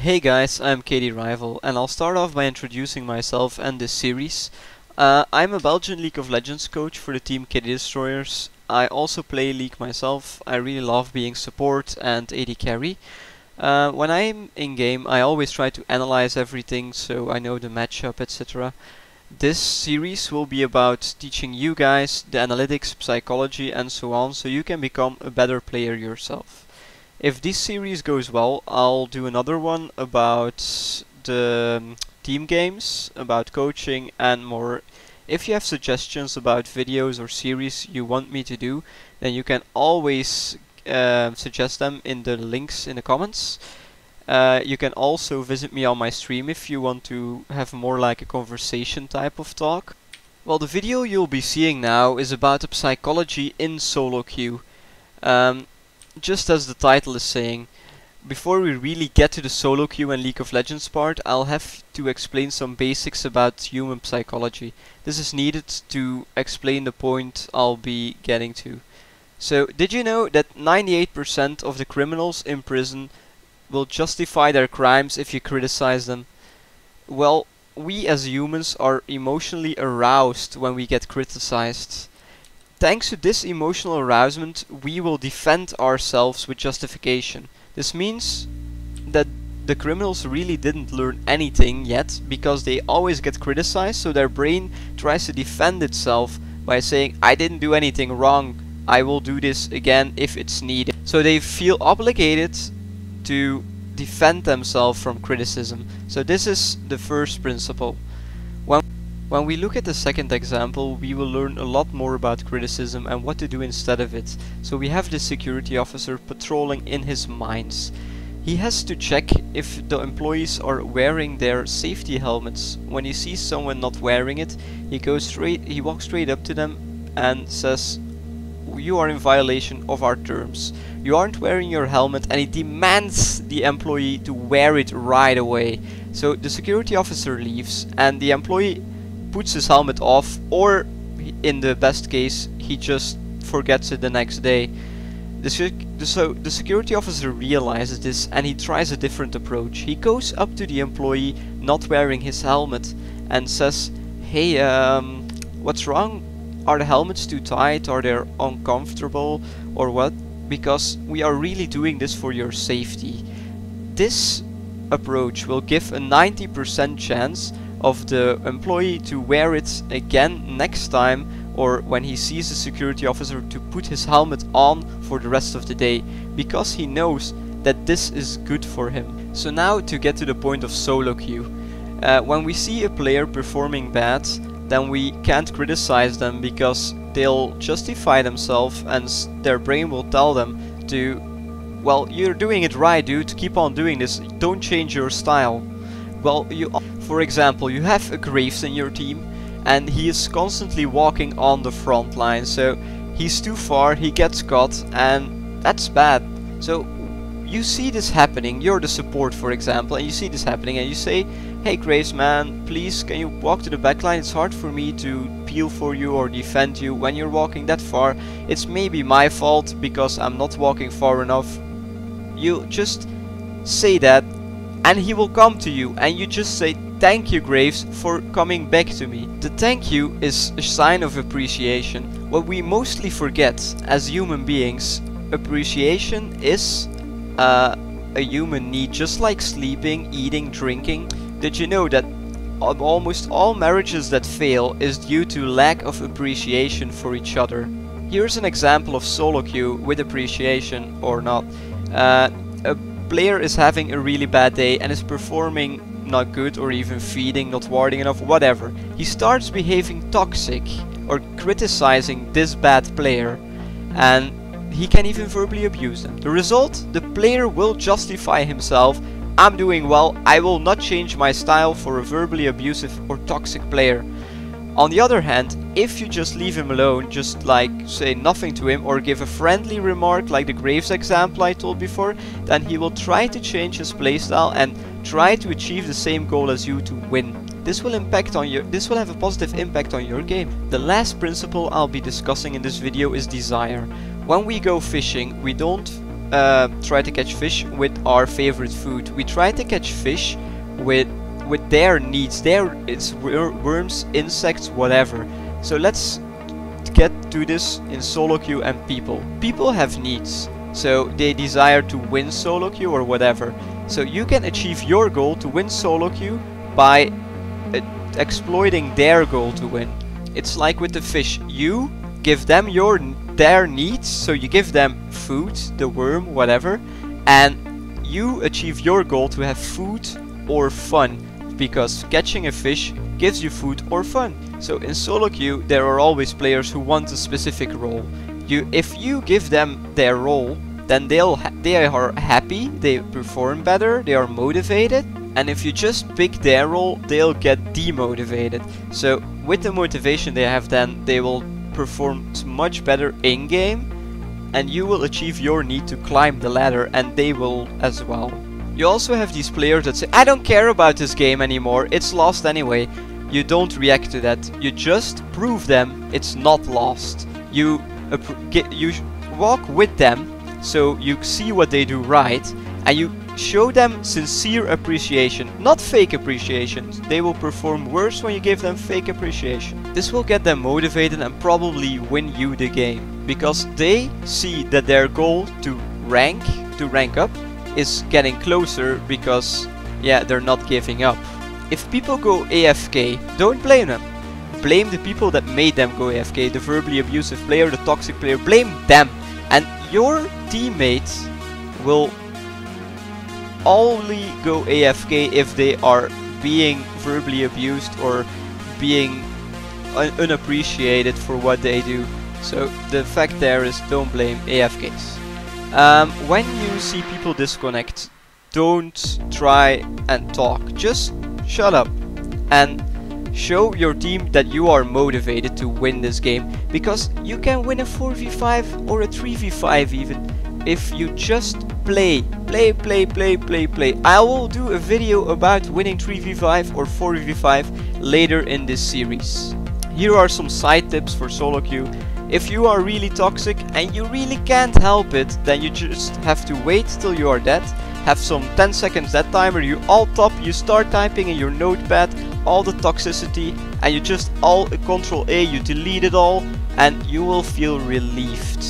Hey guys, I'm Katie Rival, and I'll start off by introducing myself and this series. I'm a Belgian League of Legends coach for the team Katie Destroyers. I also play League myself. I really love being support and AD carry. When I'm in game, I always try to analyze everything so I know the matchup, etc. This series will be about teaching you guys the analytics, psychology, and so on, so you can become a better player yourself. If this series goes well, I'll do another one about the team games, about coaching and more. If you have suggestions about videos or series you want me to do, then you can always suggest them in the links in the comments. You can also visit me on my stream if you want to have more like a conversation type of talk. Well, the video you'll be seeing now is about the psychology in solo queue. Just as the title is saying, before we really get to the solo queue and League of Legends part, I'll have to explain some basics about human psychology. This is needed to explain the point I'll be getting to. So, did you know that 98% of the criminals in prison will justify their crimes if you criticize them? Well, we as humans are emotionally aroused when we get criticized. Thanks to this emotional arousement, we will defend ourselves with justification. This means that the criminals really didn't learn anything yet, because they always get criticized, so their brain tries to defend itself by saying, I didn't do anything wrong, I will do this again if it's needed. So they feel obligated to defend themselves from criticism. So this is the first principle. When we look at the second example, we will learn a lot more about criticism and what to do instead of it. So we have the security officer patrolling in his mines. He has to check if the employees are wearing their safety helmets. When he sees someone not wearing it, he walks straight up to them and says, you are in violation of our terms. You aren't wearing your helmet, and he demands the employee to wear it right away. So the security officer leaves and the employee puts his helmet off, or in the best case he just forgets it the next day. So the security officer realizes this and he tries a different approach. He goes up to the employee not wearing his helmet and says, hey, what's wrong? Are the helmets too tight? Are they uncomfortable? Or what? Because we are really doing this for your safety. This approach will give a 90% chance of the employee to wear it again next time, or when he sees the security officer to put his helmet on for the rest of the day, because he knows that this is good for him. So now to get to the point of solo queue. When we see a player performing bad, then we can't criticize them because they'll justify themselves and their brain will tell them to, well, you're doing it right, dude, keep on doing this, don't change your style. Well, for example, you have a Graves in your team and he is constantly walking on the front line, so he's too far, he gets caught, and that's bad. So you see this happening, you're the support for example, and you see this happening and you say, hey Graves man, please can you walk to the backline, it's hard for me to peel for you or defend you when you're walking that far, it's maybe my fault because I'm not walking far enough. You just say that and he will come to you and you just say, thank you Graves for coming back to me. The thank you is a sign of appreciation. What we mostly forget as human beings, appreciation is a human need, just like sleeping, eating, drinking. Did you know that almost all marriages that fail is due to lack of appreciation for each other? Here's an example of solo queue with appreciation or not. A player is having a really bad day and is performing not good, or even feeding, not warding enough, whatever. He starts behaving toxic or criticizing this bad player, and he can even verbally abuse them. The result? The player will justify himself, I'm doing well, I will not change my style for a verbally abusive or toxic player. On the other hand, if you just leave him alone, just like say nothing to him or give a friendly remark like the Graves example I told before, then he will try to change his playstyle and try to achieve the same goal as you to win. This will have a positive impact on your game. The last principle I'll be discussing in this video is desire. When we go fishing, we don't try to catch fish with our favorite food. We try to catch fish with their needs. It's worms, insects, whatever. So let's get to this in solo queue and people. People have needs, so they desire to win solo queue or whatever. So you can achieve your goal to win solo queue by exploiting their goal to win. It's like with the fish. You give them their needs, so you give them food, the worm, whatever, and you achieve your goal to have food or fun, because catching a fish gives you food or fun. So in solo queue there are always players who want a specific role. If you give them their role, then they are happy, they perform better, they are motivated. And if you just pick their role, they'll get demotivated. So with the motivation they have, then they will perform much better in game, and you will achieve your need to climb the ladder, and they will as well. You also have these players that say, I don't care about this game anymore, it's lost anyway. You don't react to that, you just prove them it's not lost. You walk with them, so you see what they do right, and you show them sincere appreciation, not fake appreciation. They will perform worse when you give them fake appreciation. This will get them motivated and probably win you the game, because they see that their goal to rank up is getting closer, because yeah, they're not giving up. If people go AFK, don't blame them. Blame the people that made them go AFK, the verbally abusive player, the toxic player. Blame them, and your teammates will only go AFK if they are being verbally abused or being unappreciated for what they do. So the fact there is, don't blame AFKs. When you see people disconnect, don't try and talk. Just shut up and show your team that you are motivated to win this game, because you can win a 4v5 or a 3v5 even if you just play. I will do a video about winning 3v5 or 4v5 later in this series. Here are some side tips for solo queue. If you are really toxic and you really can't help it, then you just have to wait till you are dead. Have some 10 seconds death timer, you alt top, you start typing in your notepad all the toxicity, and you just Ctrl A, you delete it all, and you will feel relieved.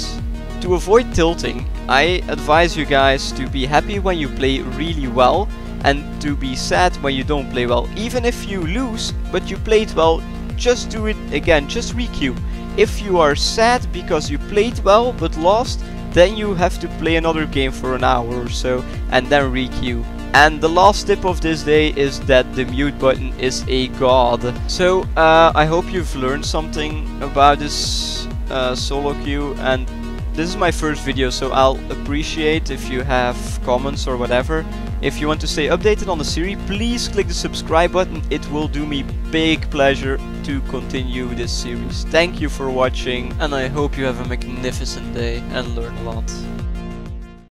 To avoid tilting, I advise you guys to be happy when you play really well, and to be sad when you don't play well. Even if you lose, but you played well, just do it again, just requeue. If you are sad because you played well but lost, then you have to play another game for an hour or so and then requeue. And the last tip of this day is that the mute button is a god. So I hope you've learned something about this solo queue, and this is my first video, so I'll appreciate if you have comments or whatever. If you want to stay updated on the series, please click the subscribe button. It will do me big pleasure to continue this series. Thank you for watching, and I hope you have a magnificent day and learn a lot.